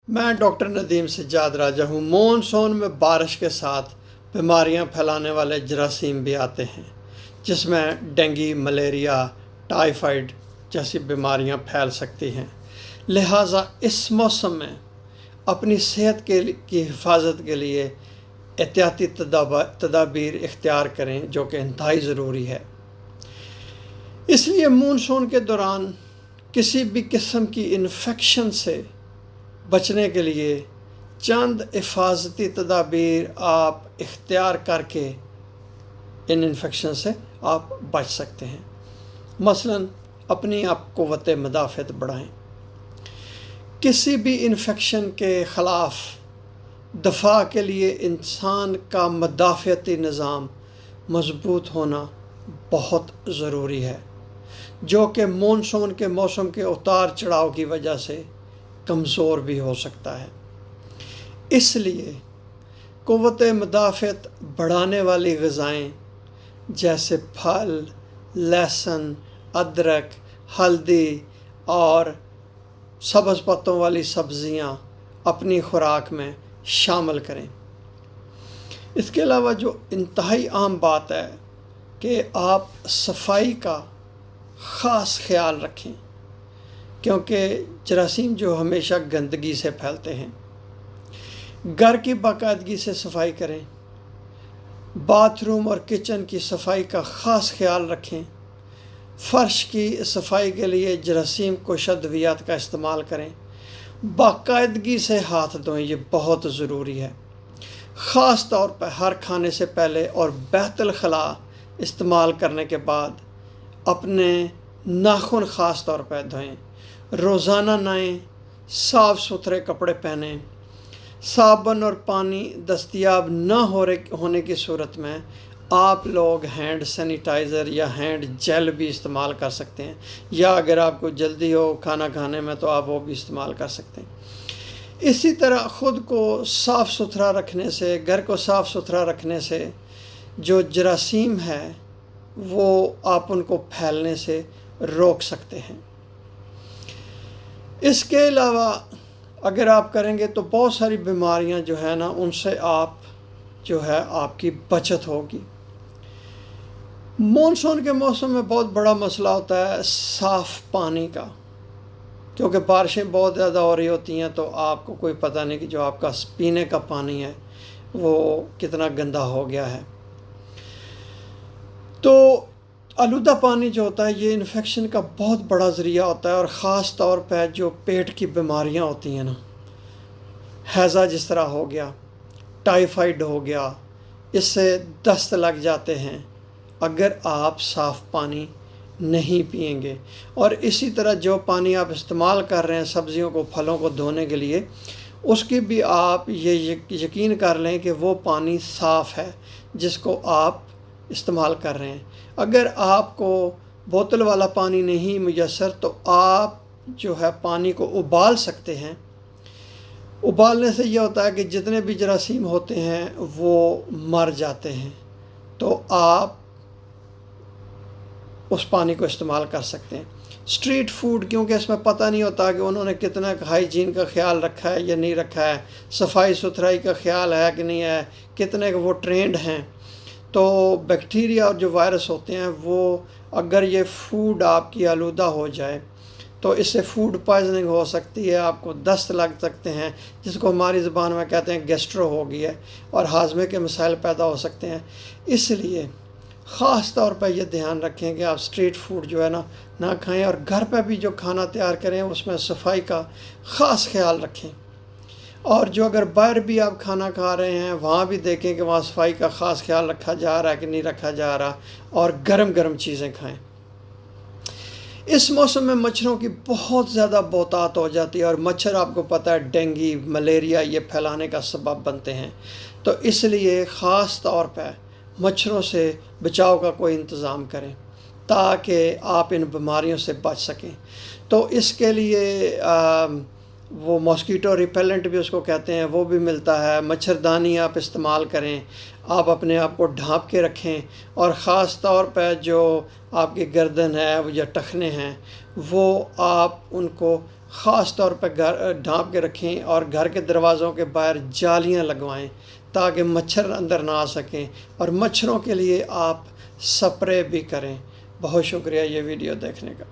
मैं डॉक्टर नदीम सज्जाद राजा हूँ। मॉनसून में बारिश के साथ बीमारियाँ फैलाने वाले जरासीम भी आते हैं, जिसमें डेंगू, मलेरिया, टाइफाइड जैसी बीमारियाँ फैल सकती हैं। लिहाजा इस मौसम में अपनी सेहत की हिफाजत के लिए एहतियाती तदाबीर इख्तियार करें, जो कि इंतहाई ज़रूरी है। इसलिए मानसून के दौरान किसी भी किस्म की इन्फेक्शन से बचने के लिए चंद हिफाजती तदाबीर आप इख्तियार करके इन इन्फेक्शन से आप बच सकते हैं। मसलन अपनी आप क़ुव्वत मुदाफ़अत बढ़ाएं। किसी भी इन्फेक्शन के ख़िलाफ़ दफ़ा के लिए इंसान का मुदाफ़अती निज़ाम मज़बूत होना बहुत ज़रूरी है, जो कि मानसून के मौसम के उतार चढ़ाव की वजह से कमज़ोर भी हो सकता है। इसलिए क़ुव्वत मुदाफ़अत बढ़ाने वाली ग़िज़ाएँ जैसे फल, लहसुन, अदरक, हल्दी और सब्ज़ पत्तों वाली सब्ज़ियाँ अपनी खुराक में शामिल करें। इसके अलावा जो इंतहाई आम बात है कि आप सफाई का ख़ास ख्याल रखें, क्योंकि जरासीम जो हमेशा गंदगी से फैलते हैं। घर की बाकायदगी से सफाई करें। बाथरूम और किचन की सफाई का ख़ास ख्याल रखें। फ़र्श की सफाई के लिए जरासीम कुशा अद्वियात का इस्तेमाल करें। बाकायदगी से हाथ धोएं, ये बहुत ज़रूरी है। ख़ास तौर पर हर खाने से पहले और बैतुल खला इस्तेमाल करने के बाद अपने नाखून ख़ास तौर पर धोएं। रोज़ाना नहाएं, साफ़ सुथरे कपड़े पहनें। साबुन और पानी दस्तयाब न होने की सूरत में आप लोग हैंड सैनिटाइज़र या हैंड जेल भी इस्तेमाल कर सकते हैं, या अगर आपको जल्दी हो खाना खाने में तो आप वो भी इस्तेमाल कर सकते हैं। इसी तरह ख़ुद को साफ़ सुथरा रखने से, घर को साफ़ सुथरा रखने से जो जरासीम है वो आप उनको फैलने से रोक सकते हैं। इसके अलावा अगर आप करेंगे तो बहुत सारी बीमारियां जो है ना, उनसे आप जो है आपकी बचत होगी। मानसून के मौसम में बहुत बड़ा मसला होता है साफ़ पानी का, क्योंकि बारिशें बहुत ज़्यादा हो रही होती हैं, तो आपको कोई पता नहीं कि जो आपका पीने का पानी है वो कितना गंदा हो गया है। तो आलूदा पानी जो होता है ये इन्फेक्शन का बहुत बड़ा ज़रिया होता है, और ख़ास तौर पर जो पेट की बीमारियां होती हैं ना, हैज़ा जिस तरह हो गया, टाइफाइड हो गया, इससे दस्त लग जाते हैं अगर आप साफ़ पानी नहीं पिएंगे। और इसी तरह जो पानी आप इस्तेमाल कर रहे हैं सब्ज़ियों को, फलों को धोने के लिए, उसकी भी आप ये यकीन कर लें कि वो पानी साफ़ है जिसको आप इस्तेमाल कर रहे हैं। अगर आपको बोतल वाला पानी नहीं मुयस्सर, तो आप जो है पानी को उबाल सकते हैं। उबालने से यह होता है कि जितने भी जरासीम होते हैं वो मर जाते हैं, तो आप उस पानी को इस्तेमाल कर सकते हैं। स्ट्रीट फूड, क्योंकि इसमें पता नहीं होता कि उन्होंने कितना हाइजीन का ख्याल रखा है या नहीं रखा है, सफाई सुथराई का ख्याल है कि नहीं है, कितने वो ट्रेंड हैं। तो बैक्टीरिया और जो वायरस होते हैं वो, अगर ये फूड आपकी आलूदा हो जाए तो इससे फूड पॉइजनिंग हो सकती है, आपको दस्त लग सकते हैं, जिसको हमारी ज़बान में कहते हैं गैस्ट्रो हो गई है, और हाजमे के मसाइल पैदा हो सकते हैं। इसलिए ख़ास तौर पर यह ध्यान रखें कि आप स्ट्रीट फूड जो है ना खाएं, और घर पर भी जो खाना तैयार करें उसमें सफाई का ख़ास ख्याल रखें। और जो अगर बाहर भी आप खाना खा रहे हैं वहाँ भी देखें कि वहाँ सफाई का ख़ास ख्याल रखा जा रहा है कि नहीं रखा जा रहा, और गरम गरम चीज़ें खाएं। इस मौसम में मच्छरों की बहुत ज़्यादा बहुतात हो जाती है, और मच्छर आपको पता है डेंगू, मलेरिया ये फैलाने का सबब बनते हैं। तो इसलिए ख़ास तौर पर मच्छरों से बचाव का कोई इंतज़ाम करें ताकि आप इन बीमारियों से बच सकें। तो इसके लिए वो मॉस्कीटो रिपेलेंट भी उसको कहते हैं, वो भी मिलता है। मच्छरदानी आप इस्तेमाल करें, आप अपने आप को ढाँप के रखें, और ख़ास तौर पर जो आपकी गर्दन है या टखने हैं वो आप उनको خاص طور پہ ڈھانپ کے رکھیں اور گھر کے دروازوں کے باہر جالیاں لگوائیں تاکہ مچھر اندر نہ آ سکیں، اور مچھروں کے لیے آپ سپرے بھی کریں۔ بہت شکریہ یہ ویڈیو دیکھنے کا۔